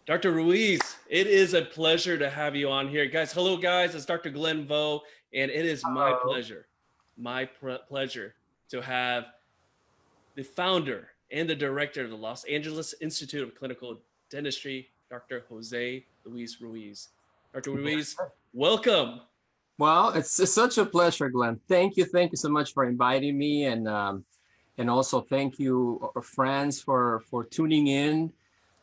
Dr. Ruiz, it is a pleasure to have you on here. Guys, hello guys, it's Dr. Glenn Vo, and it is my pleasure to have the founder and the director of the Los Angeles Institute of Clinical Dentistry, Dr. Jose-Luiz Ruiz. Dr. Ruiz, welcome. Well, it's such a pleasure, Glenn. Thank you so much for inviting me, and also thank you, friends, for tuning in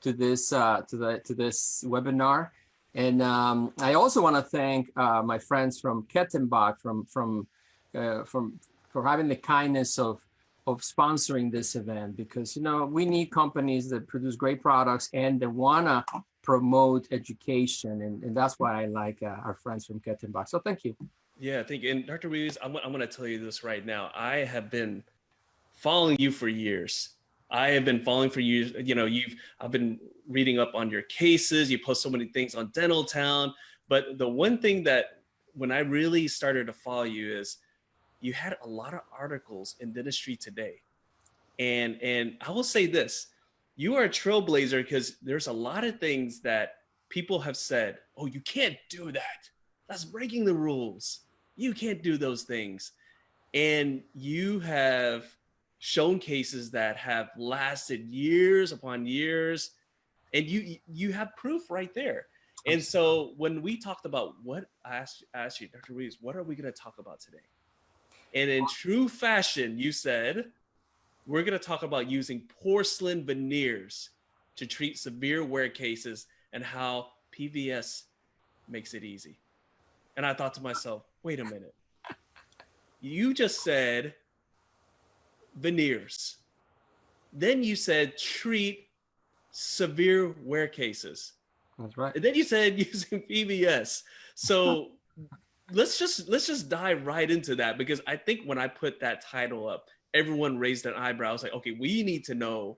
to this this webinar. And I also want to thank my friends from Kettenbach for having the kindness of sponsoring this event, because we need companies that produce great products and they want to promote education, and that's why I like our friends from Kettenbach. So thank you. Yeah, thank you. And Dr. Ruiz, I'm going to tell you this right now. I have been following you for years. I have been following for years. I've been reading up on your cases. You post so many things on Dental Town. But the one thing that when I really started to follow you is you had a lot of articles in Dentistry Today. And I will say this, you are a trailblazer because there's a lot of things that people have said, oh, you can't do that. That's breaking the rules. You can't do those things. And you have shown cases that have lasted years upon years, and you have proof right there. And so when we talked about what I asked you, Dr. Ruiz, what are we going to talk about today? And in true fashion, you said, we're going to talk about using porcelain veneers to treat severe wear cases and how PVS makes it easy. And I thought to myself, wait a minute. You just said veneers. Then you said treat severe wear cases. That's right. And then you said using PVS. So let's just dive right into that, because I think when I put that title up, everyone raised an eyebrow. I was like, okay, we need to know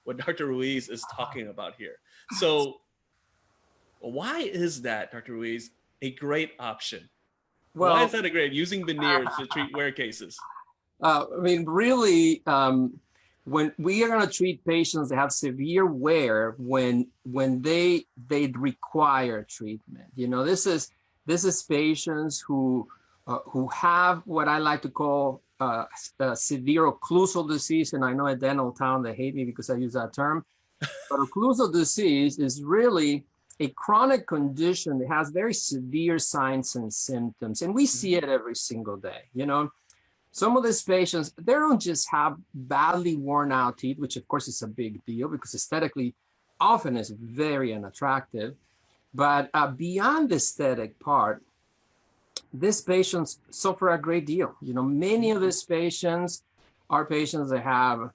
what Dr. Ruiz is talking about here. So why is that, Dr. Ruiz, a great option? Well, why is that a great, using veneers to treat wear cases? I mean, really, when we are going to treat patients that have severe wear, when they require treatment, this is patients who have what I like to call severe occlusal disease. And I know at Dental Town they hate me because I use that term, but occlusal disease is really a chronic condition that has very severe signs and symptoms, and we see it every single day. Some of these patients, they don't just have badly worn out teeth, which of course is a big deal because aesthetically often is very unattractive. But beyond the aesthetic part, these patients suffer a great deal. Many of these patients are patients that have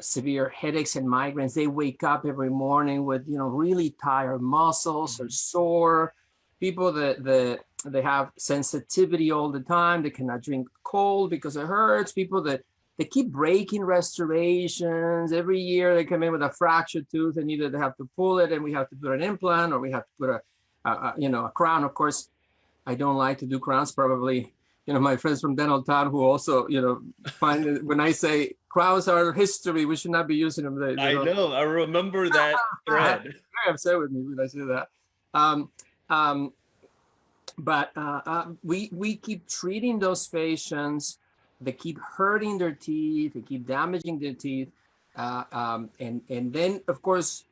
severe headaches and migraines. They wake up every morning with, really tired muscles or sore. People that they have sensitivity all the time. They cannot drink cold because it hurts. People that they keep breaking restorations. Every year they come in with a fractured tooth, and either they have to pull it and we have to put an implant, or we have to put a crown. Of course, I don't like to do crowns. Probably, my friends from Dental Town who also, find that when I say crowns are history, we should not be using them. I know. I remember that thread. Very upset with me when I say that. But we keep treating those patients. They keep hurting their teeth. They keep damaging their teeth. And then, of course,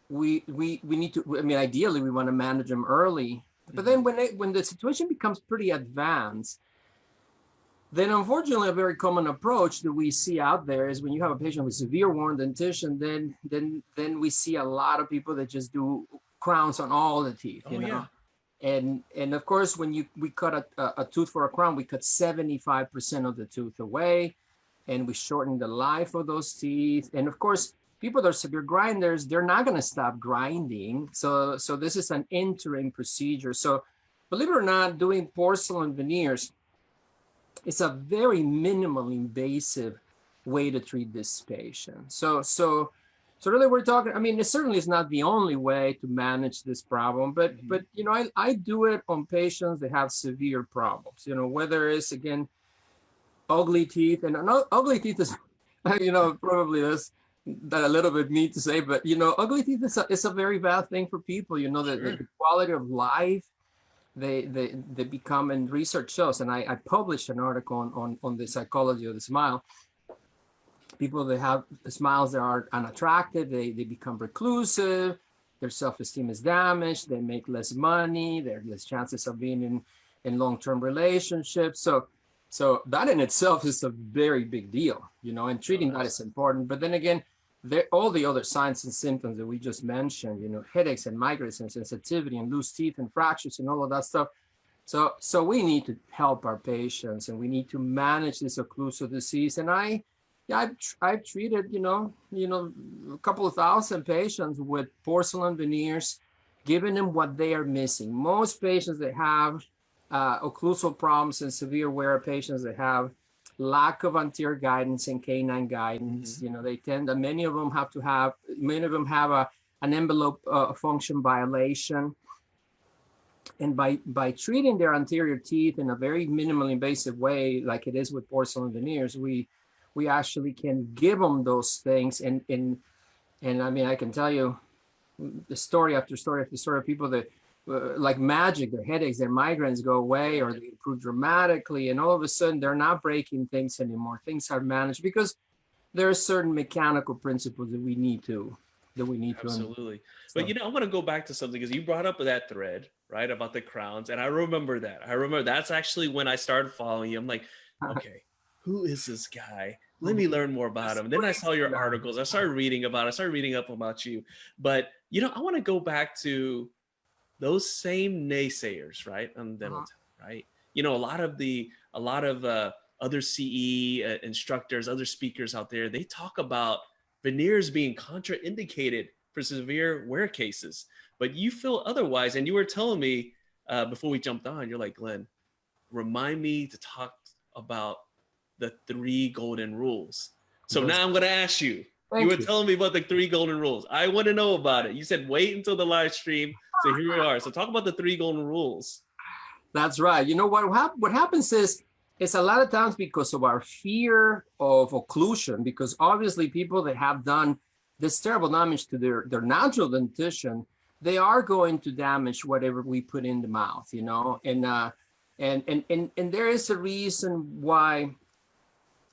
we need to, ideally, we want to manage them early. But then when the situation becomes pretty advanced, then unfortunately a very common approach that we see out there is when you have a patient with severe worn dentition, then we see a lot of people that just do crowns on all the teeth, Yeah. And of course, when we cut a tooth for a crown, we cut 75% of the tooth away, and we shorten the life of those teeth. And of course, people that are severe grinders, they're not going to stop grinding. So this is an interim procedure. So believe it or not, doing porcelain veneers is a very minimally invasive way to treat this patient. So really we're talking, it certainly is not the only way to manage this problem, but I do it on patients that have severe problems, whether it's, again, ugly teeth. And ugly teeth is, probably this that a little bit mean to say, but you know, ugly teeth is a very bad thing for people. You know, Sure. the quality of life they become, and research shows, and I published an article on the psychology of the smile. People that have smiles that are unattractive, they become reclusive, their self-esteem is damaged, they make less money, there are less chances of being in long-term relationships. So that in itself is a very big deal, you know, and treating that is important. But then again, all the other signs and symptoms that we just mentioned, you know, headaches and migraines and sensitivity and loose teeth and fractures and all of that stuff. So we need to help our patients, and we need to manage this occlusal disease. And I've treated, you know, a couple of thousand patients with porcelain veneers, giving them what they are missing. Most patients that have occlusal problems and severe wear patients that have lack of anterior guidance and canine guidance, you know, they tend to, many of them have an envelope function violation. And by treating their anterior teeth in a very minimally invasive way, like it is with porcelain veneers, we actually can give them those things. And I mean, I can tell you the story after story after story of people that like magic, their headaches, their migraines go away, or they improve dramatically, and all of a sudden they're not breaking things anymore. Things are managed because there are certain mechanical principles that we need to Absolutely. So, But you know, I want to go back to something, because you brought up that thread, right, about the crowns, and I remember that. I remember that's actually when I started following you. I'm like, okay, who is this guy? Let me learn more about him. And then I saw your articles. I started reading about it. I started reading up about you. But you know, I want to go back to those same naysayers, right, on dental tech, right? You know, a lot of other CE instructors, other speakers out there, they talk about veneers being contraindicated for severe wear cases, but you feel otherwise. And you were telling me before we jumped on, you're like, Glenn, remind me to talk about the 3 golden rules. So now I'm going to ask you. You were telling me about the 3 golden rules. I want to know about it. You said wait until the live stream. So here we are. So talk about the 3 golden rules. That's right. You know what happens is it's a lot of times because of our fear of occlusion, because obviously people that have done this terrible damage to their natural dentition, they are going to damage whatever we put in the mouth, you know, and there is a reason why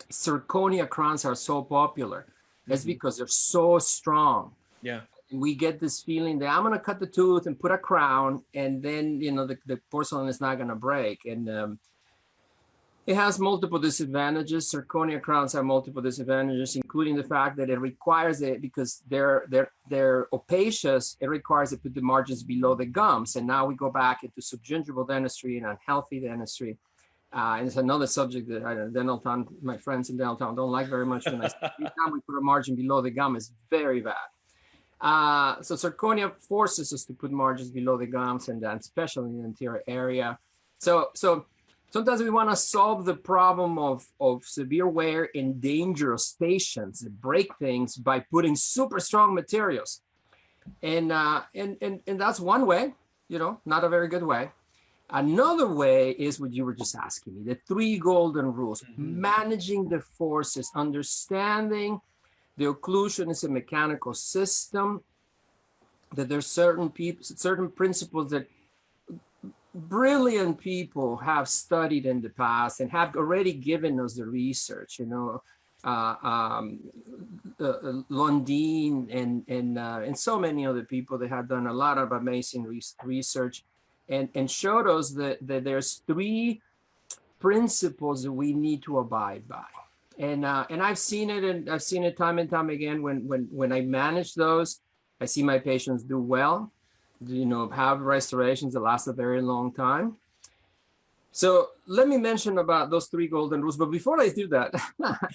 zirconia crowns are so popular. That's because they're so strong. Yeah. And we get this feeling that I'm going to cut the tooth and put a crown, and then, you know, the porcelain is not going to break. And it has multiple disadvantages. Zirconia crowns have multiple disadvantages, including the fact that it requires it, because they're opacious, it requires to put the margins below the gums. And now we go back into subgingival dentistry and unhealthy dentistry. And it's another subject that dental town, my friends in dental town don't like very much. When I say every time we put a margin below the gum is very bad. So zirconia forces us to put margins below the gums, and then especially in the anterior area. So sometimes we want to solve the problem of severe wear in dangerous patients that break things by putting super strong materials. And that's one way, you know, not a very good way. Another way is what you were just asking me, the 3 golden rules, managing the forces, understanding the occlusion is a mechanical system, that there's certain principles that brilliant people have studied in the past and have already given us the research, you know, Lundin and so many other people that have done a lot of amazing research and showed us that there's 3 principles that we need to abide by. And I've seen it, and I've seen it time and time again. When I manage those, I see my patients do well, you know, have restorations that last a very long time. So let me mention about those 3 golden rules. But before I do that,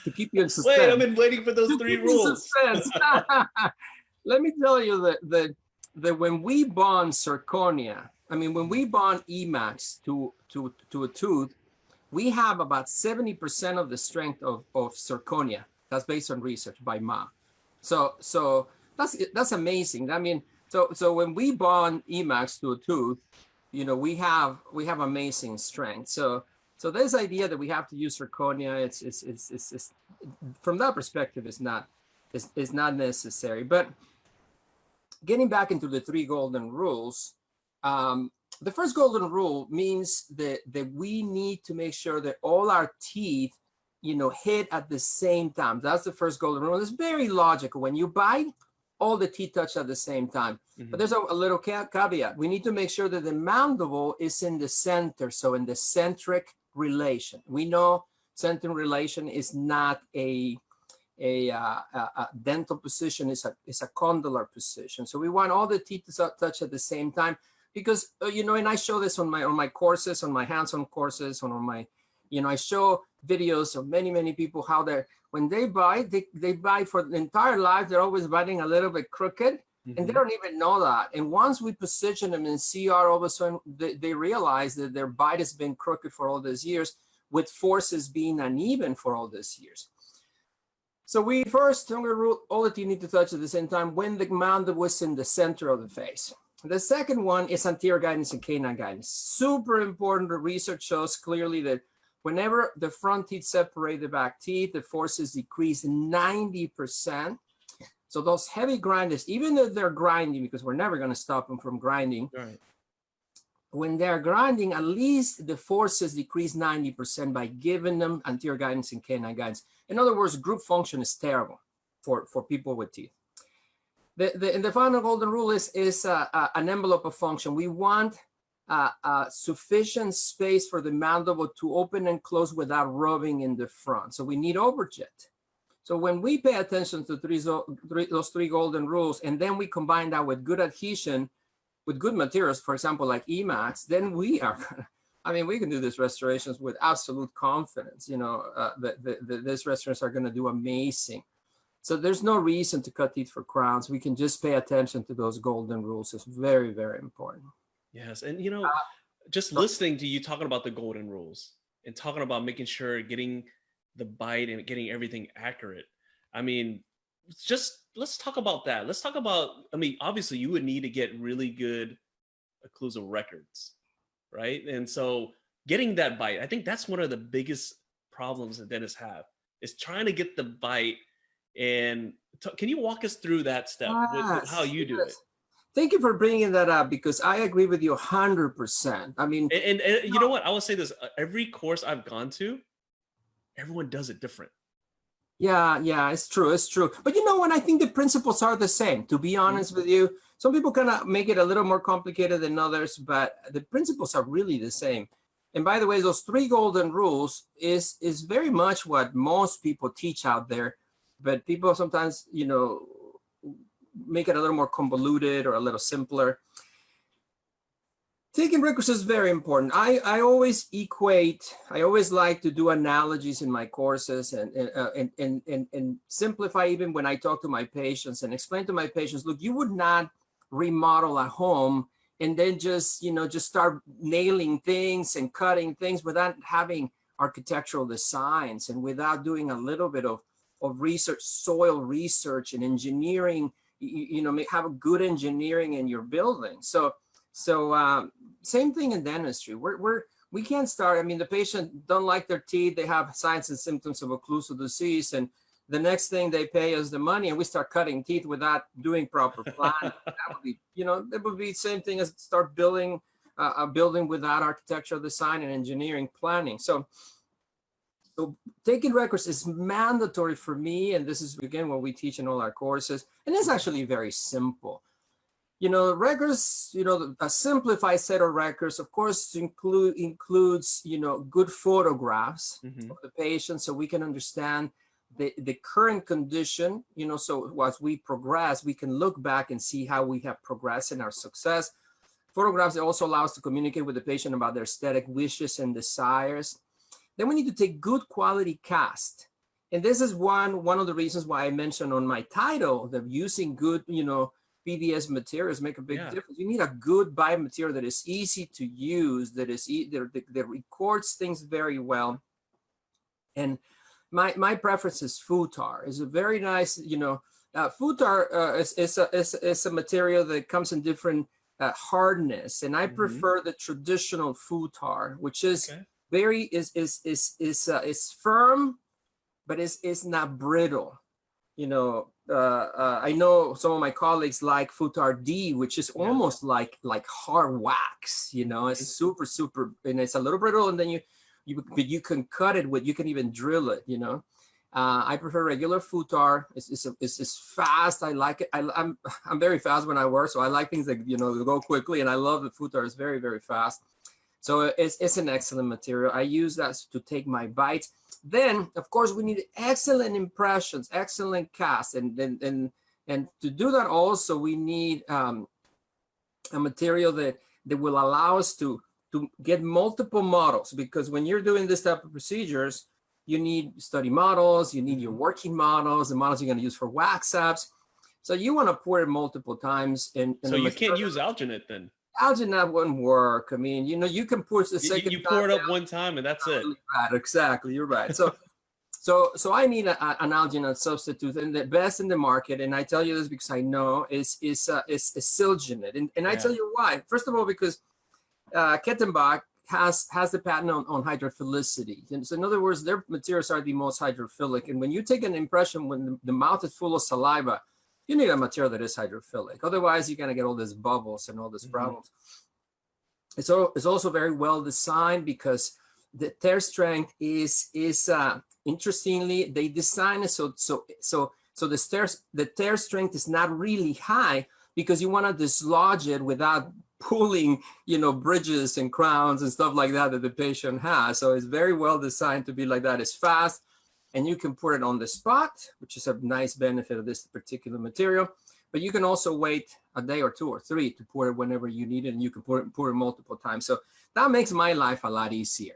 to keep you in suspense. Wait, I've been waiting for those 3 rules. Let me tell you that when we bond zirconia, I mean, when we bond Emax to a tooth, we have about 70% of the strength of zirconia. That's based on research by Ma. So that's amazing. I mean, so when we bond Emax to a tooth, you know, we have amazing strength. So this idea that we have to use zirconia, it's from that perspective, it's not is not necessary. But getting back into the 3 golden rules, the first golden rule means that we need to make sure that all our teeth, hit at the same time. That's the first golden rule. It's very logical. When you bite, all the teeth touch at the same time. But there's a little caveat. We need to make sure that the mandible is in the center, so in the centric relation. We know centric relation is not a dental position, it's a condylar position. So we want all the teeth to touch at the same time, because and I show this on my courses, on my hands-on courses, on my, I show videos of many people how when they bite, they bite for the entire life. They're always biting a little bit crooked, and they don't even know that. And once we position them in CR, all of a sudden they realize that their bite has been crooked for all these years, with forces being uneven for all these years. So we first, all the teeth need to touch at the same time when the mandible is in the center of the face. The second one is anterior guidance and canine guidance. Super important. The research shows clearly that whenever the front teeth separate the back teeth, the forces decrease 90%. So those heavy grinders, even though they're grinding, because we're never going to stop them from grinding, right, when they're grinding, at least the forces decrease 90% by giving them anterior guidance and canine guidance. In other words, group function is terrible for people with teeth. The final golden rule is an envelope of function. We want sufficient space for the mandible to open and close without rubbing in the front. So we need overjet. So when we pay attention to those 3 golden rules, and then we combine that with good adhesion, with good materials, for example, like Emax, then we can do these restorations with absolute confidence. These restorations are going to do amazing. So there's no reason to cut teeth for crowns. We can just pay attention to those golden rules. It's very, very important. Yes. And, just listening to you talking about the golden rules and talking about making sure getting the bite and getting everything accurate. Let's talk about that. Let's talk about, obviously you would need to get really good occlusal records, right? And so getting that bite, I think that's one of the biggest problems that dentists have, is trying to get the bite. And can you walk us through that step, with how you do it? Thank you for bringing that up, because I agree with you 100%. And you know what? I will say this, every course I've gone to, everyone does it different. Yeah, it's true. But I think the principles are the same, to be honest with you. Some people kind of make it a little more complicated than others, but the principles are really the same. And by the way, those 3 golden rules is very much what most people teach out there. But people sometimes, make it a little more convoluted or a little simpler. Taking records is very important. I always like to do analogies in my courses and simplify, even when I talk to my patients, and explain to my patients, look, you would not remodel a home and then just start nailing things and cutting things without having architectural designs and without doing a little bit of research, soil research and engineering, have a good engineering in your building. So same thing in dentistry. We can't start, the patient don't like their teeth, they have signs and symptoms of occlusal disease, and the next thing they pay us the money and we start cutting teeth without doing proper planning. That would be the same thing as start building a building without architectural design and engineering planning. So taking records is mandatory for me, and this is again what we teach in all our courses, and it's actually very simple. Records, a simplified set of records, of course, includes good photographs of the patient, so we can understand the current condition. So as we progress, we can look back and see how we have progressed in our success. Photographs also allow us to communicate with the patient about their aesthetic wishes and desires. Then we need to take good quality cast. And this is one of the reasons why I mentioned on my title that using good, PVS materials make a big difference. You need a good biomaterial that is easy to use, that records things very well. And my preference is futar. It's a very nice, futar is a material that comes in different hardness, and I prefer the traditional futar, which is is firm, but it's not brittle. I know some of my colleagues like Futar D, which is almost like hard wax. It's super, and it's a little brittle, and then but you can cut it with, you can even drill it. I prefer regular Futar. It's fast. I like it. I'm very fast when I work, so I like things that go quickly, and I love the Futar. It's very, very fast. So it's an excellent material. I use that to take my bites. Then, of course, we need excellent impressions, excellent casts, and to do that also we need a material that will allow us to get multiple models, because when you're doing this type of procedures, you need study models, you need your working models, the models you're going to use for wax apps. So you want to pour it multiple times. So you can't use alginate then? Alginate wouldn't work. I mean, you can pour the second you pour it up one time and that's it. Really bad. Exactly, you're right. So I need an alginate substitute, and the best in the market, and I tell you this because I know, is silginate, and I tell you why. First of all, because Kettenbach has the patent on hydrophilicity. And so in other words, their materials are the most hydrophilic. And when you take an impression when the mouth is full of saliva, you need a material that is hydrophilic. Otherwise, you're going to get all these bubbles and all these problems. It's also very well designed because the tear strength is interestingly, they design it so the tear strength is not really high, because you want to dislodge it without pulling, bridges and crowns and stuff like that the patient has. So it's very well designed to be like that. It's fast, and you can put it on the spot, which is a nice benefit of this particular material. But you can also wait a day or 2 or 3 to pour it whenever you need it, and you can pour it multiple times. So that makes my life a lot easier,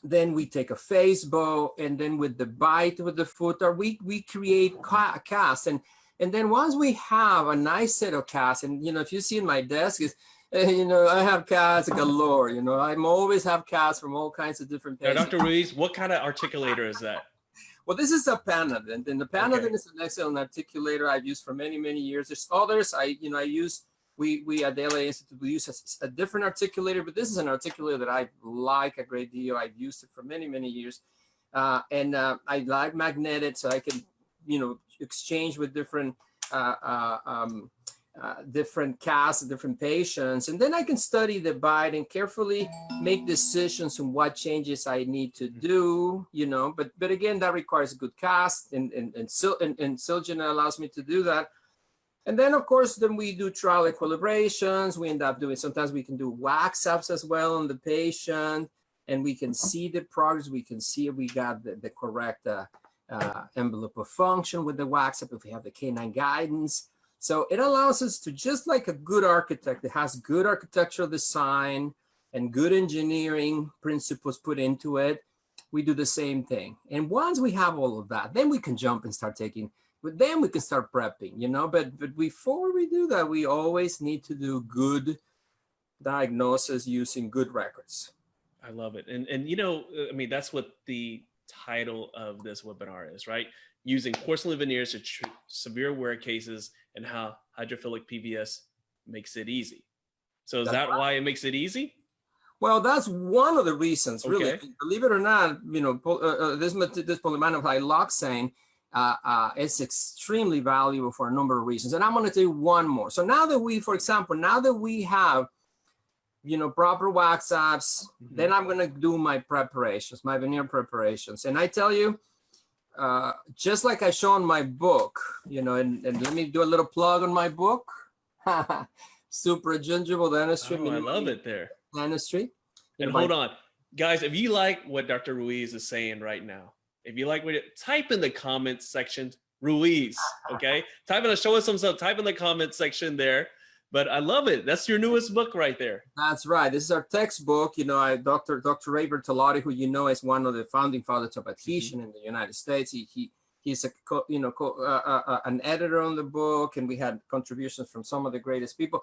Then we take a face bow, and then with the bite with the Futar, we create casts. And then once we have a nice set of casts, and if you see in my desk is, I have casts galore. I always have casts from all kinds of different patients. Now, Dr. Ruiz, what kind of articulator is that? Well, this is a Panadent, and the Panadent is an excellent articulator I've used for many, many years. There's others we at the LA Institute, we use a different articulator, but this is an articulator that I like a great deal. I've used it for many, many years. And I like magnetic, so I can, exchange with different different casts, different patients. And then I can study the bite and carefully make decisions on what changes I need to do, but again, that requires a good cast, and Silginate allows me to do that. And then, of course, then we do trial equilibrations. We end up doing, sometimes we can do wax ups as well on the patient, and we can see the progress. We can see if we got the correct envelope of function with the wax up, if we have the canine guidance. So it allows us to, just like a good architect that has good architectural design and good engineering principles put into it, we do the same thing. And once we have all of that, then we can jump and start taking, but then we can start prepping, but before we do that, we always need to do good diagnosis using good records. I love it. And I mean, that's what the title of this webinar is, right? Using porcelain veneers to treat severe wear cases, and how hydrophilic PVS makes it easy. So is that why it makes it easy? Well, that's one of the reasons, really. Okay. Believe it or not, this polymanophyte loxane, it's extremely valuable for a number of reasons. And I'm going to tell you one more. So now that we, for example, have, proper wax apps, then I'm going to do my preparations, my veneer preparations. And I tell you, just like I show in my book, and let me do a little plug on my book, Supragingival Dentistry. Oh, I love it there. Dentistry. And hold on, guys, if you like what Dr. Ruiz is saying right now, if you like what type in the comments section, Ruiz, okay? Show us some stuff, type in the comments section there. But I love it. That's your newest book right there. That's right. This is our textbook. Dr. Ray Bertolotti, who is one of the founding fathers of adhesion in the United States. He's an editor on the book, and we had contributions from some of the greatest people.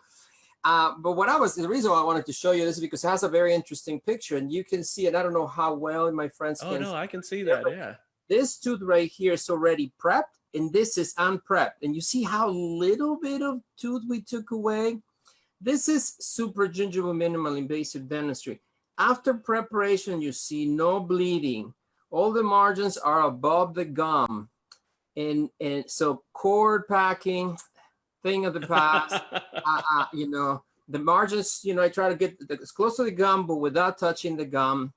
But the reason why I wanted to show you this is because it has a very interesting picture, and you can see it. I don't know how well my friends can. Oh no, I can see that. Yeah. This tooth right here is already prepped, and this is unprepped. And you see how little bit of tooth we took away? This is supragingival minimal invasive dentistry. After preparation, you see no bleeding All the margins are above the gum. And so cord packing, thing of the past. You know, the margins, you know, I try to get as close to the gum, but without touching the gum.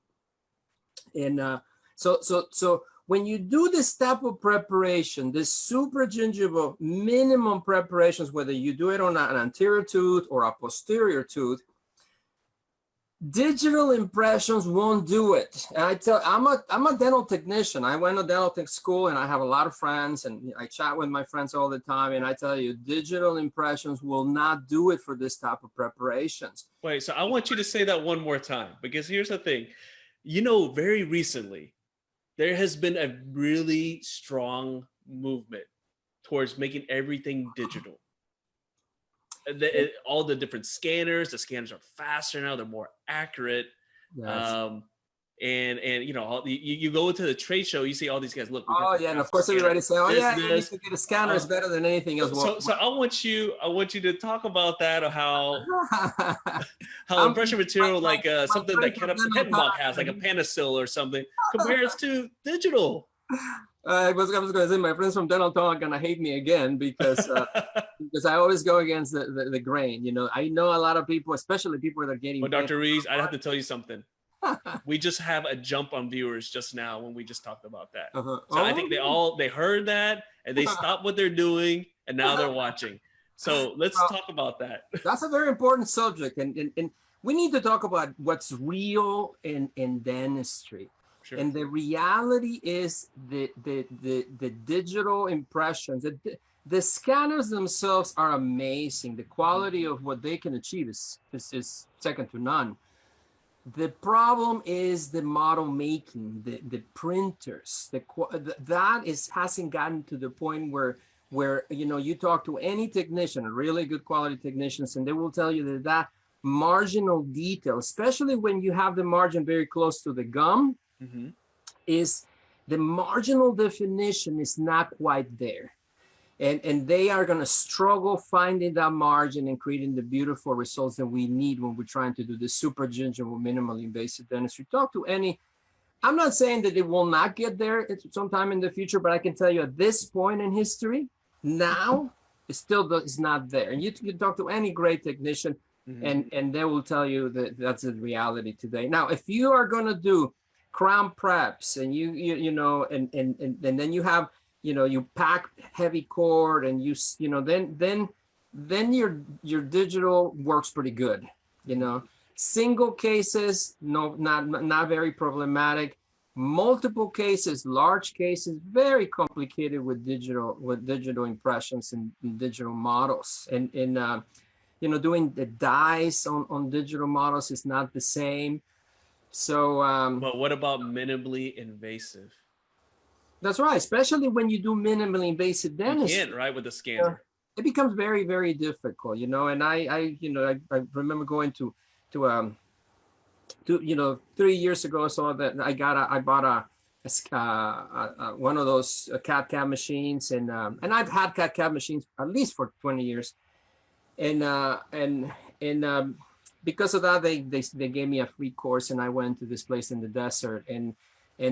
And so when you do this type of preparation, this supragingival minimum preparations, whether you do it on an anterior tooth or a posterior tooth, digital impressions won't do it. And I'm a dental technician. I went to dental tech school, and I have a lot of friends, and I chat with my friends all the time. And I tell you, digital impressions will not do it for this type of preparations. Wait, so I want you to say that one more time, because here's the thing. You know, very recently, there has been a really strong movement towards making everything digital. All the different scanners, the scanners are faster now, they're more accurate. Yes. And you know, you go into the trade show, you see all these guys. Look. Oh yeah, and of course everybody say, oh yeah, you need to get a scanner is better than anything else. So I want you to talk about that, or how impression material, like something that Kettenbach has, like a Panasil or something, compares to digital. I was going to say, my friends from dental talk are going to hate me again because I always go against the grain. You know, I know a lot of people, especially people that are getting. But Dr. Ruiz, I have to tell you something. We just have a jump on viewers just now when we just talked about that. So I think they heard that and they stopped what they're doing and now they're watching. So let's talk about that. That's a very important subject, and we need to talk about what's real in dentistry. Sure. And the reality is the digital impressions. The scanners themselves are amazing. The quality of what they can achieve is second to none. The problem is the model making, the printers. That hasn't gotten to the point where you know, you talk to any technician, really good quality technicians, and they will tell you that marginal detail, especially when you have the margin very close to the gum, is the marginal definition is not quite there. And they are going to struggle finding that margin and creating the beautiful results that we need when we're trying to do the supragingival minimally invasive dentistry. Talk to any, I'm not saying that it will not get there sometime in the future, but I can tell you at this point in history, now, it still is not there. And you can talk to any great technician, and they will tell you that that's the reality today. Now, if you are going to do crown preps and you know, and then you have, you know, you pack heavy cord and you know, then your digital works pretty good. You know, single cases, no, not very problematic. Multiple cases, large cases, very complicated with digital impressions and digital models. And you know, doing the dies on digital models is not the same. So but what about minimally invasive? That's right, especially when you do minimally invasive dentistry. You can't, right, with the scanner. It becomes very, very difficult, you know. And I remember going to you know, 3 years ago, so that I bought one of those CAD/CAM machines, and I've had CAD/CAM machines at least for 20 years, and because of that, they gave me a free course, and I went to this place in the desert, and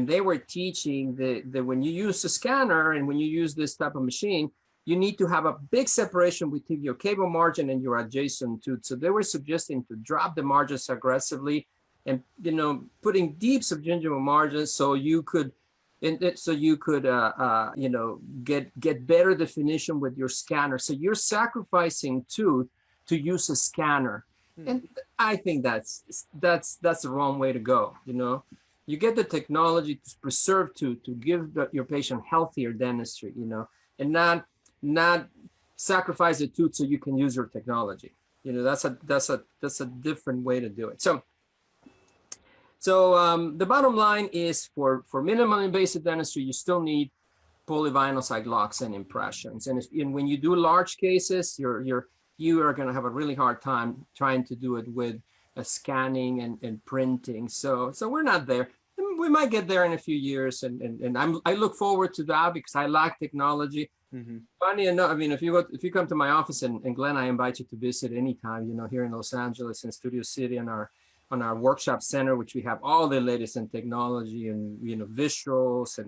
they were teaching that when you use a scanner and when you use this type of machine, you need to have a big separation between your cable margin and your adjacent tooth. So they were suggesting to drop the margins aggressively, and you know, putting deep subgingival margins so you could, you know, get better definition with your scanner. So you're sacrificing tooth to use a scanner, and I think that's the wrong way to go. You know, you get the technology to preserve tooth, to give your patient healthier dentistry. You know, and not sacrifice the tooth so you can use your technology. You know, that's a different way to do it. So the bottom line is for minimal invasive dentistry, you still need polyvinyl side locks and impressions. And when you do large cases, you are going to have a really hard time trying to do it with scanning and printing. So we're not there. We might get there in a few years, and I look forward to that because I like technology. Funny enough, I mean, if you come to my office, and Glenn, I invite you to visit anytime, you know, here in Los Angeles in Studio City, and on our workshop center, which we have all the latest in technology and, you know, visuals and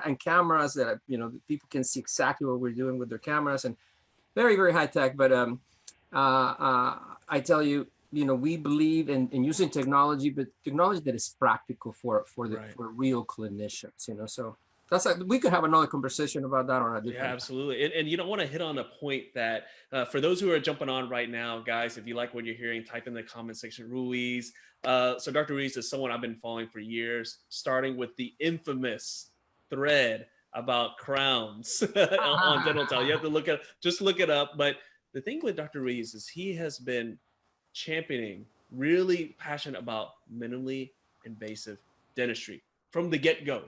and cameras that, you know, people can see exactly what we're doing with their cameras, and very, very high tech. But I tell you, you know, we believe in using technology, but technology that is practical for real clinicians, you know. So that's we could have another conversation about that on a different. Yeah, absolutely. And you don't want to hit on a point that for those who are jumping on right now, guys, if you like what you're hearing, type in the comment section, Ruiz. So Dr. Ruiz is someone I've been following for years, starting with the infamous thread about crowns on dental tile. You have to just look it up. But the thing with Dr. Ruiz is he has been championing, really passionate about minimally invasive dentistry from the get-go.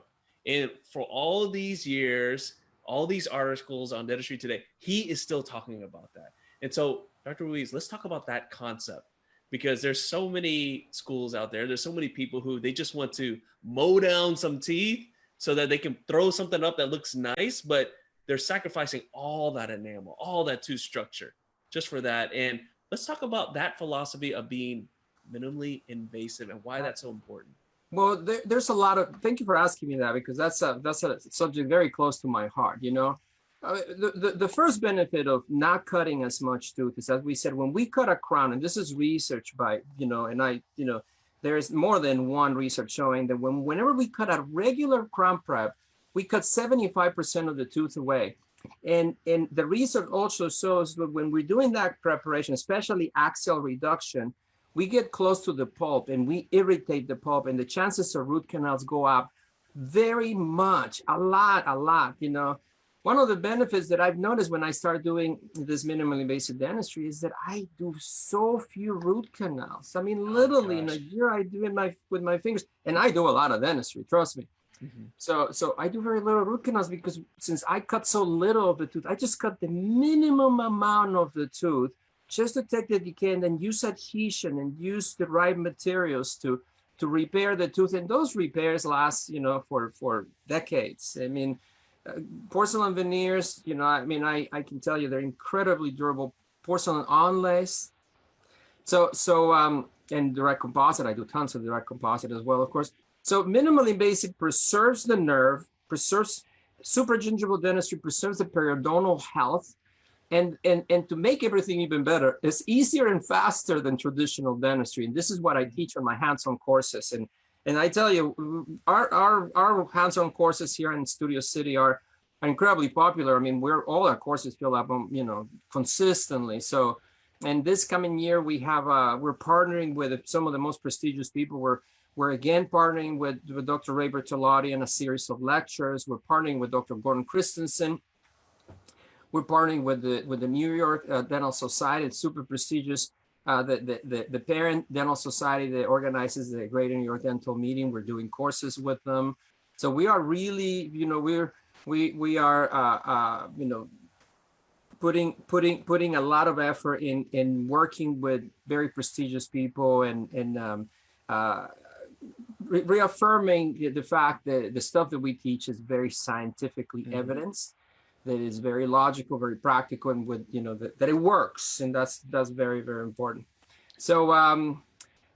And for all of these years, all these articles on Dentistry Today, he is still talking about that. And so, Dr. Ruiz, let's talk about that concept, because there's so many schools out there. There's so many people who they just want to mow down some teeth so that they can throw something up that looks nice, but they're sacrificing all that enamel, all that tooth structure just for that. And let's talk about that philosophy of being minimally invasive and why that's so important. Well, there's a lot of, thank you for asking me that, because that's a subject very close to my heart. You know, the first benefit of not cutting as much tooth is, as we said, when we cut a crown, and this is research by, you know, and you know, there's more than one research showing that whenever we cut a regular crown prep, we cut 75% of the tooth away. And the research also shows that when we're doing that preparation, especially axial reduction, we get close to the pulp and we irritate the pulp, and the chances of root canals go up very much, a lot. You know, one of the benefits that I've noticed when I start doing this minimally invasive dentistry is that I do so few root canals. I mean, literally in a year I do with my fingers, and I do a lot of dentistry, trust me. Mm-hmm. So I do very little root canals, because since I cut so little of the tooth, I just cut the minimum amount of the tooth, just to take the decay, and then use adhesion and use the right materials to repair the tooth. And those repairs last, you know, for decades. I mean, porcelain veneers, you know, I mean, I can tell you they're incredibly durable. Porcelain onlays. So and direct composite, I do tons of direct composite as well, of course. So minimally invasive preserves the nerve, preserves supragingival dentistry, preserves the periodontal health. And to make everything even better, it's easier and faster than traditional dentistry. And this is what I teach on my hands-on courses. And I tell you, our hands-on courses here in Studio City are incredibly popular. I mean, all our courses fill up, you know, consistently. So, and this coming year, we're partnering with some of the most prestigious people. We're again partnering with Dr. Ray Bertolotti in a series of lectures. We're partnering with Dr. Gordon Christensen. We're partnering with the New York Dental Society. It's super prestigious. The parent dental society that organizes the Greater New York Dental Meeting. We're doing courses with them. So we are really, you know, we are you know, putting a lot of effort in working with very prestigious people and reaffirming the fact that the stuff that we teach is very scientifically evidenced, that is very logical, very practical, and with, you know, that it works, and that's very, very important. So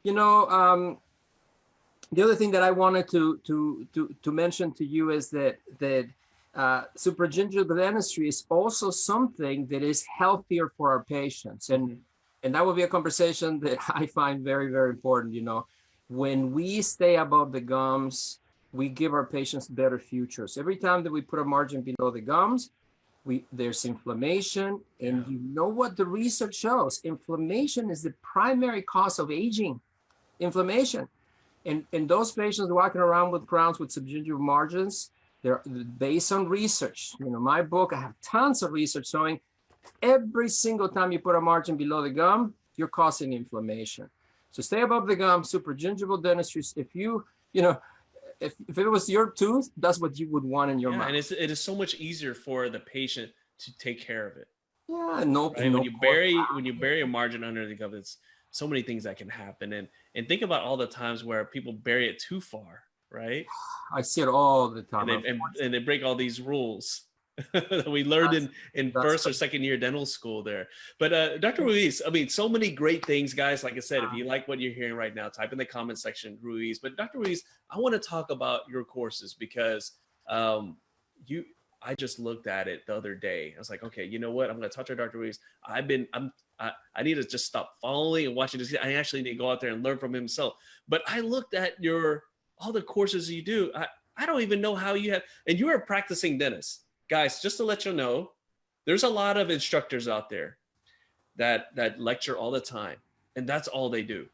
you know, the other thing that I wanted to mention to you is that supragingival dentistry is also something that is healthier for our patients, and that will be a conversation that I find very, very important. You know, when we stay above the gums, we give our patients better futures. Every time that we put a margin below the gums, there's inflammation, and you know what the research shows? Inflammation is the primary cause of aging. Inflammation, and those patients walking around with crowns with subgingival margins, they're based on research. You know, my book, I have tons of research showing every single time you put a margin below the gum, you're causing inflammation. So stay above the gum. Supragingival dentistry. If you know. If it was your tooth, that's what you would want in your mouth. And it is so much easier for the patient to take care of it. Yeah, no. Right? No, when you bury a margin under the gum, it's so many things that can happen. And think about all the times where people bury it too far, right? I see it all the time. And they break all these rules. that we learned in first or that's second year dental school there. But Dr. Ruiz, I mean, so many great things, guys. Like I said, if you like what you're hearing right now, type in the comment section, Ruiz. But Dr. Ruiz, I want to talk about your courses because I just looked at it the other day. I was like, okay, you know what? I'm going to talk to Dr. Ruiz. I need to just stop following and watching this. I actually need to go out there and learn from himself. But I looked at all the courses you do. I don't even know how you have, and you're a practicing dentist. Guys, just to let you know, there's a lot of instructors out there that lecture all the time, and that's all they do.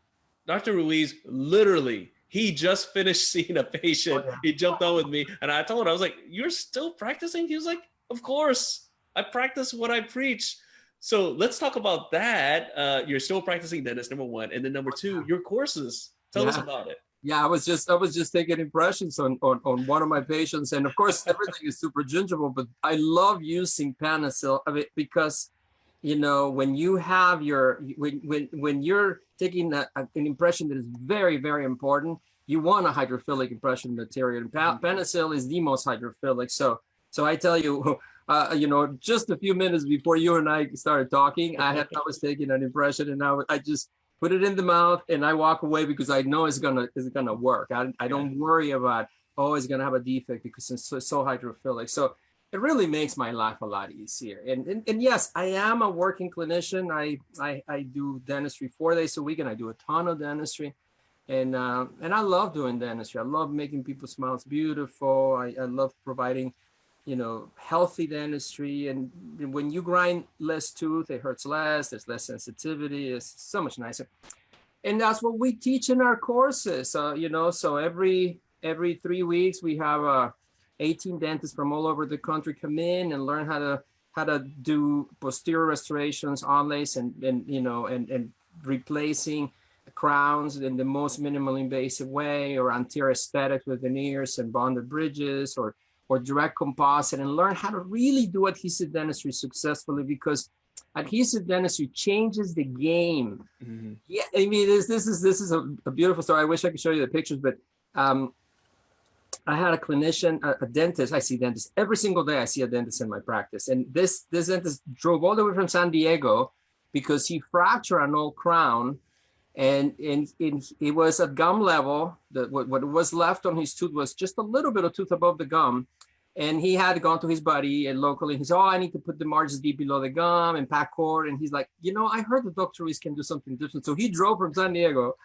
Dr. Ruiz, literally, he just finished seeing a patient. Oh, yeah. He jumped on with me, and I told him, I was like, "You're still practicing?" He was like, "Of course, I practice what I preach." So let's talk about that. You're still practicing dentist, number one, and then number two, your courses. Tell us about it. Yeah, I was just taking impressions on one of my patients, and of course everything is supragingival, but I love using Panasil because, you know, when you have when you're taking an impression that is very, very important, you want a hydrophilic impression material, and Panasil is the most hydrophilic. So I tell you, you know, just a few minutes before you and I started talking, I was taking an impression, and I just put it in the mouth and I walk away because I know it's gonna work. I don't worry about, oh, it's gonna have a defect because it's so hydrophilic. So it really makes my life a lot easier. And yes, I am a working clinician. I do dentistry 4 days a week, and I do a ton of dentistry. And I love doing dentistry. I love making people's smiles beautiful. I love providing, you know, healthy dentistry. And when you grind less tooth, it hurts less, there's less sensitivity, it's so much nicer. And that's what we teach in our courses. You know, so every 3 weeks we have 18 dentists from all over the country come in and learn how to do posterior restorations, onlays, and you know, and replacing crowns in the most minimal invasive way, or anterior aesthetics with veneers and bonded bridges, or direct composite, and learn how to really do adhesive dentistry successfully, because adhesive dentistry changes the game. Mm-hmm. Yeah, I mean, this is a beautiful story. I wish I could show you the pictures, but I had a clinician, a dentist. I see dentists every single day. I see a dentist in my practice, and this dentist drove all the way from San Diego because he fractured an old crown, and it was at gum level. What was left on his tooth was just a little bit of tooth above the gum. And he had gone to his buddy and locally. He said, "Oh, I need to put the margins deep below the gum and pack cord." And he's like, "You know, I heard the Dr. Ruiz can do something different." So he drove from San Diego,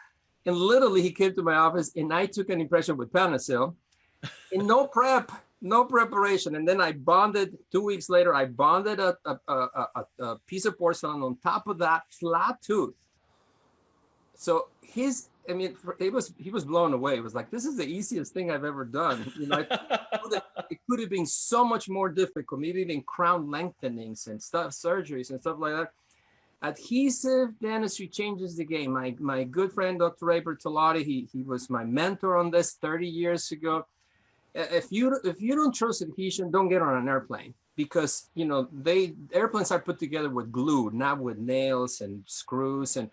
and literally he came to my office, and I took an impression with Panasil, and no preparation. And then I bonded. 2 weeks later, I bonded a piece of porcelain on top of that flat tooth. So he was blown away. It was like, this is the easiest thing I've ever done. You know, it could have been so much more difficult, maybe even crown lengthenings and stuff, surgeries and stuff like that. Adhesive dentistry changes the game. My good friend, Dr. Ray Bertolotti, he was my mentor on this 30 years ago. If you don't trust adhesion, don't get on an airplane, because, you know, airplanes are put together with glue, not with nails and screws. And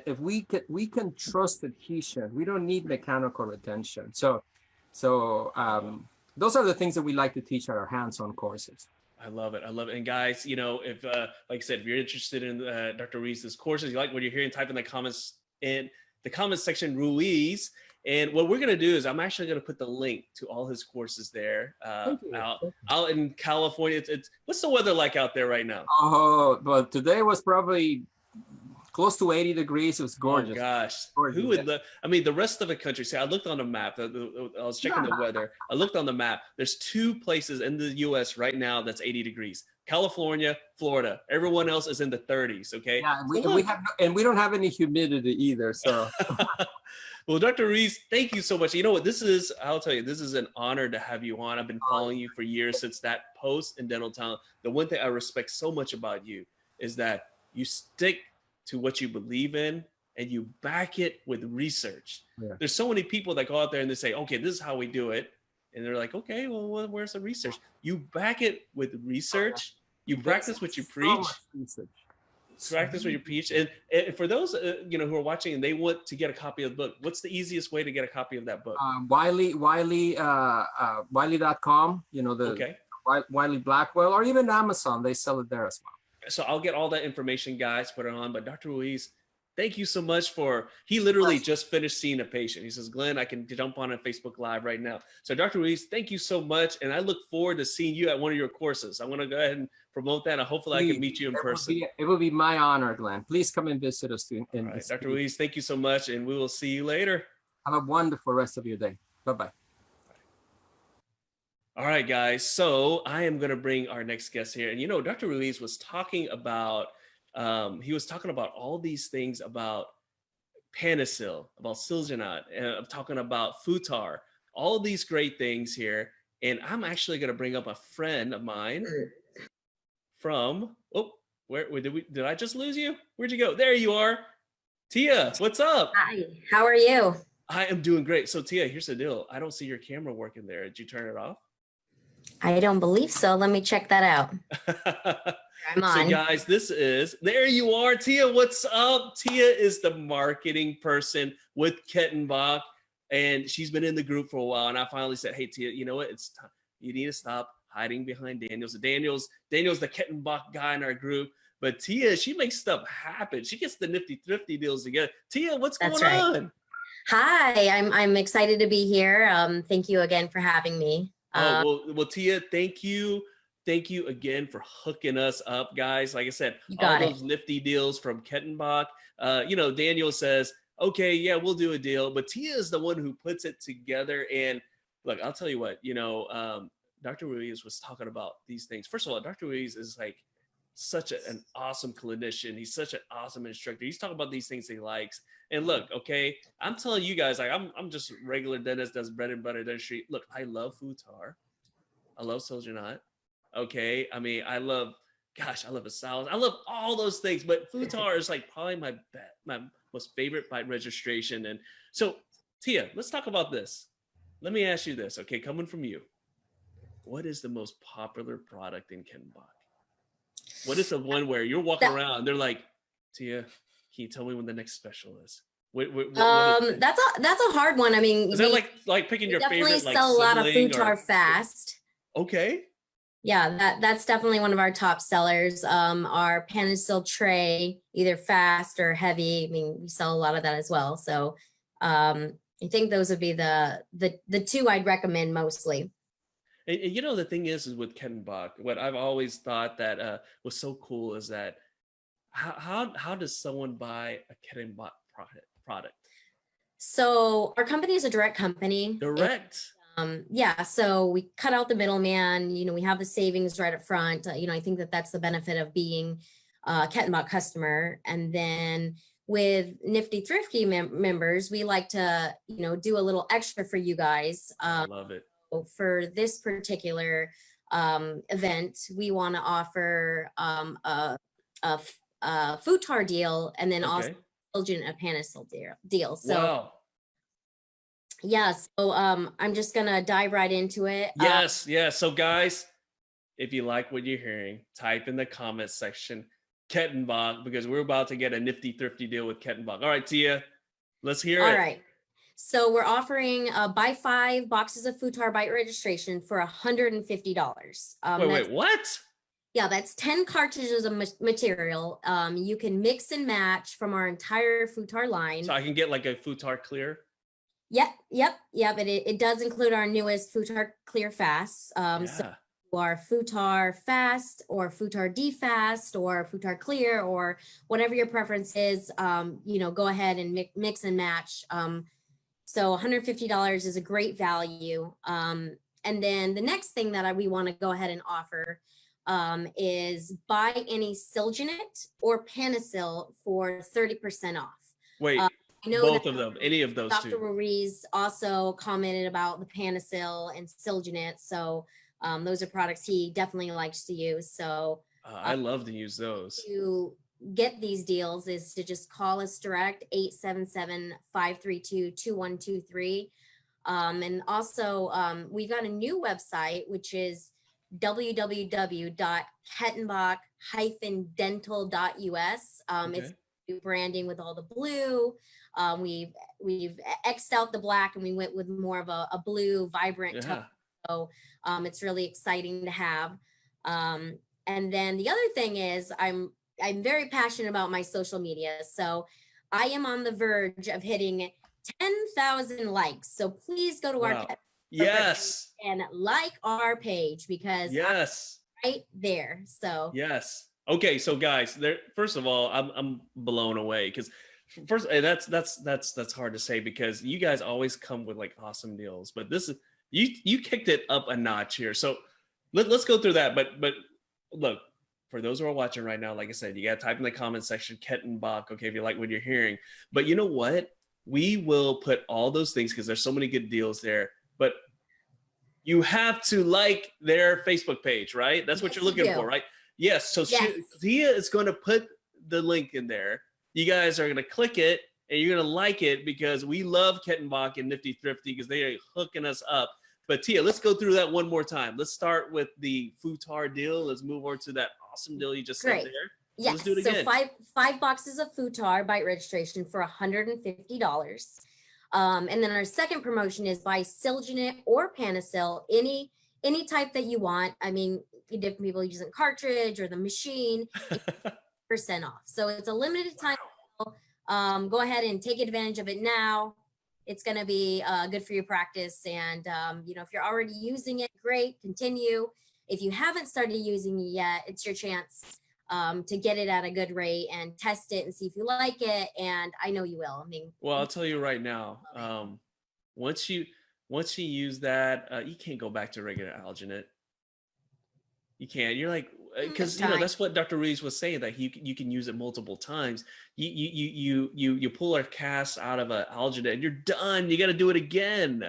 if we can trust adhesion, we don't need mechanical retention. So those are the things that we like to teach at our hands-on courses. I love it. And guys, you know, if like I said, if you're interested in Dr. Ruiz's courses, you like what you're hearing, type in the comments section, Ruiz. And what we're gonna do is I'm actually gonna put the link to all his courses there out in California. It's what's the weather like out there right now? Oh, but today was probably close to 80 degrees. It was gorgeous. Oh gosh, gorgeous. Who would I mean, the rest of the country. See, I looked on the map. I was checking the weather. I looked on the map. There's 2 places in the U.S. right now that's 80 degrees. California, Florida. Everyone else is in the 30s. Okay. Yeah, and we don't have any humidity either. So. Well, Dr. Ruiz, thank you so much. You know what? I'll tell you, this is an honor to have you on. I've been following you for years, since that post in Dental Town. The one thing I respect so much about you is that you stick to what you believe in, and you back it with research. Yeah. There's so many people that go out there and they say, okay, this is how we do it. And they're like, okay, well, where's the research? You back it with research. You practice what you preach. Practice what you preach. And for those you know, who are watching and they want to get a copy of the book, what's the easiest way to get a copy of that book? Wiley.com. You know, the Wiley Blackwell, or even Amazon. They sell it there as well. So I'll get all that information, guys, put it on. But Dr. Ruiz, thank you so much he literally just finished seeing a patient. He says, Glenn, I can jump on a Facebook Live right now. So Dr. Ruiz, thank you so much. And I look forward to seeing you at one of your courses. I want to go ahead and promote that. And hopefully I can meet you in person. It will be my honor, Glenn. Please come and visit us. All right, Dr. Ruiz, thank you so much. And we will see you later. Have a wonderful rest of your day. Bye-bye. All right, guys. So I am going to bring our next guest here. And, you know, Dr. Ruiz was talking about, all these things about Panasil, about Silginat, talking about Futar, all these great things here. And I'm actually going to bring up a friend of mine from, where did I just lose you? Where'd you go? There you are. Tia, what's up? Hi, how are you? I am doing great. So Tia, here's the deal. I don't see your camera working there. Did you turn it off? I don't believe so. Let me check that out. I'm on. So guys, there you are, Tia. What's up? Tia is the marketing person with Kettenbach, and she's been in the group for a while. And I finally said, hey, Tia, you know what? It's time. You need to stop hiding behind Daniel's. Daniel's the Kettenbach guy in our group. But Tia, she makes stuff happen. She gets the Nifty Thrifty deals together. Tia, what's going on? Hi, I'm excited to be here. Thank you again for having me. Well, Tia, thank you. Thank you again for hooking us up, guys. Like I said, all those Nifty deals from Kettenbach. Daniel says, okay, yeah, we'll do a deal. But Tia is the one who puts it together. And look, I'll tell you what, Dr. Ruiz was talking about these things. First of all, Dr. Ruiz is like such an awesome clinician. He's such an awesome instructor. He's talking about these things he likes. And look, okay, I'm telling you guys, like I'm just a regular dentist, does bread and butter dentistry. Look, I love Futar. I love Silginat. Okay, I mean, I love a salad. I love all those things, but Futar is like probably my most favorite bite registration. And so, Tia, let's talk about this. Let me ask you this, okay, coming from you. What is the most popular product in Kettenbach? What is the one where you're walking around and they're like, Tia, can you tell me when the next special is? What that's a hard one. I mean, is that like picking your favorite? Definitely sell a lot of Futar fast. Okay. Yeah, that's definitely one of our top sellers. Our Panasil tray, either fast or heavy. I mean, we sell a lot of that as well. So I think those would be the two I'd recommend mostly. And the thing is with Kettenbach, what I've always thought that was so cool is that how does someone buy a Kettenbach product? So our company is a direct company. Direct. So we cut out the middleman. We have the savings right up front. I think that's the benefit of being a Kettenbach customer. And then with Nifty Thrifty members, we like to do a little extra for you guys. I love it. For this particular event, we want to offer a Futar deal, and then also a Panasil deal. So wow. Yeah, so I'm just gonna dive right into it. Yes. So guys, if you like what you're hearing, type in the comments section Kettenbach, because we're about to get a Nifty Thrifty deal with Kettenbach. All right, Tia, let's hear it. All right. So we're offering buy 5 boxes of Futar bite registration for $150. Wait, what? Yeah, that's 10 cartridges of material. You can mix and match from our entire Futar line. So I can get like a Futar Clear? Yep. But it does include our newest Futar Clear Fast. So our Futar Fast or Futar D Fast or Futar Clear or whatever your preference is, go ahead and mix and match. So $150 is a great value. And then the next thing that we want to go ahead and offer is buy any Silginat or Panasil for 30% off. Wait, I know both of them, any of those Dr. two. Ruiz also commented about the Panasil and Silginat. So those are products he definitely likes to use. So I love to use those. To get these deals is to just call us direct, 877-532-2123. And also we've got a new website, which is www.kettenbach-dental.us. It's new branding with all the blue. We've X'd out the black and we went with more of a blue vibrant tone. So it's really exciting to have. And then the other thing is I'm very passionate about my social media. So I am on the verge of hitting 10,000 likes. So please go to our yes and like our page because yes I'm right there. So yes. Okay, so guys, first of all, I'm blown away because first that's hard to say because you guys always come with like awesome deals, but this is you kicked it up a notch here. So let's go through that. But look, for those who are watching right now, like I said, you got to type in the comment section Kettenbach, okay, if you like what you're hearing. But you know what? We will put all those things because there's so many good deals there. But you have to like their Facebook page, right? That's what you're looking for, right? Yes. So Tia is going to put the link in there. You guys are going to click it and you're going to like it because we love Kettenbach and Nifty Thrifty because they are hooking us up. But Tia, let's go through that one more time. Let's start with the futar deal. Let's move on to that awesome deal you just said there. Yes. Let's do it again. So five boxes of futar by registration for $150. And then our second promotion is buy Silginate or Panasil, any type that you want. I mean, different people using cartridge or the machine, % off. So it's a limited time. Go ahead and take advantage of it now. It's going to be good for your practice. And, if you're already using it, great, continue. If you haven't started using it yet, it's your chance to get it at a good rate and test it and see if you like it. And I know you will. I mean, well, I'll tell you right now, once you use that, you can't go back to regular alginate. You can't. You're like, because that's what Dr. Ruiz was saying, that you can use it multiple times. You pull a cast out of an alginate and you're done. You got to do it again.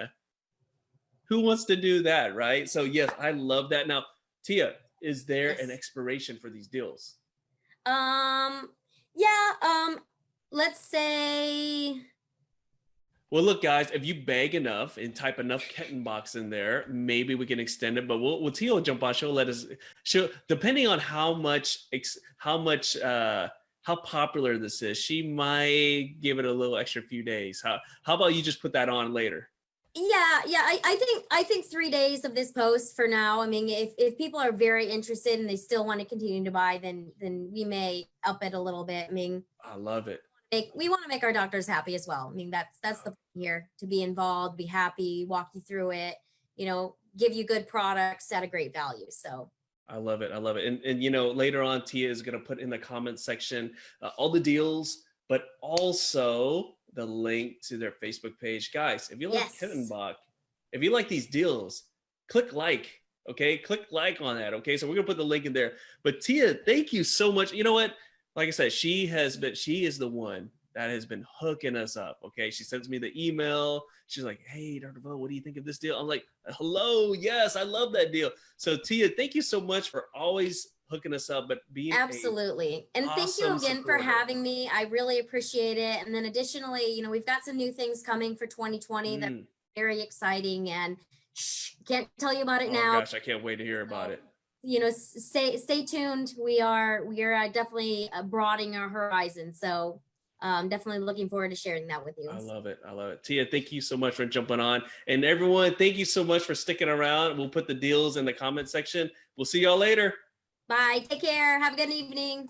Who wants to do that, right? So yes, I love that. Now, Tia, is there an expiration for these deals? Let's say. Well, look, guys, if you beg enough and type enough Kettenbachs in there, maybe we can extend it. But Tia will jump on. She'll depending on how popular this is, she might give it a little extra few days. How about you just put that on later? I think 3 days of this post for now. I mean, if people are very interested and they still want to continue to buy, then we may up it a little bit. I mean, I love it. We want to make our doctors happy as well. I mean, that's the point here, to be involved, be happy, walk you through it, give you good products at a great value. So I love it. And later on, Tia is going to put in the comment section all the deals, but also the link to their Facebook page. Guys, if you like Kettenbach, if you like these deals, click like, okay? Click like on that, okay? So we're going to put the link in there. But Tia, thank you so much. You know what? Like I said, she is the one that has been hooking us up, okay? She sends me the email. She's like, hey, Dr. Vo, what do you think of this deal? I'm like, hello, yes, I love that deal. So Tia, thank you so much for always hooking us up, but being absolutely. And thank you again for having me. I really appreciate it. And then additionally, we've got some new things coming for 2020 that are very exciting, and can't tell you about it now. Gosh, I can't wait to hear about it. Stay tuned. We are definitely broadening our horizon. So definitely looking forward to sharing that with you. I love it. Tia, thank you so much for jumping on. And everyone, thank you so much for sticking around. We'll put the deals in the comment section. We'll see y'all later. Bye. Take care. Have a good evening.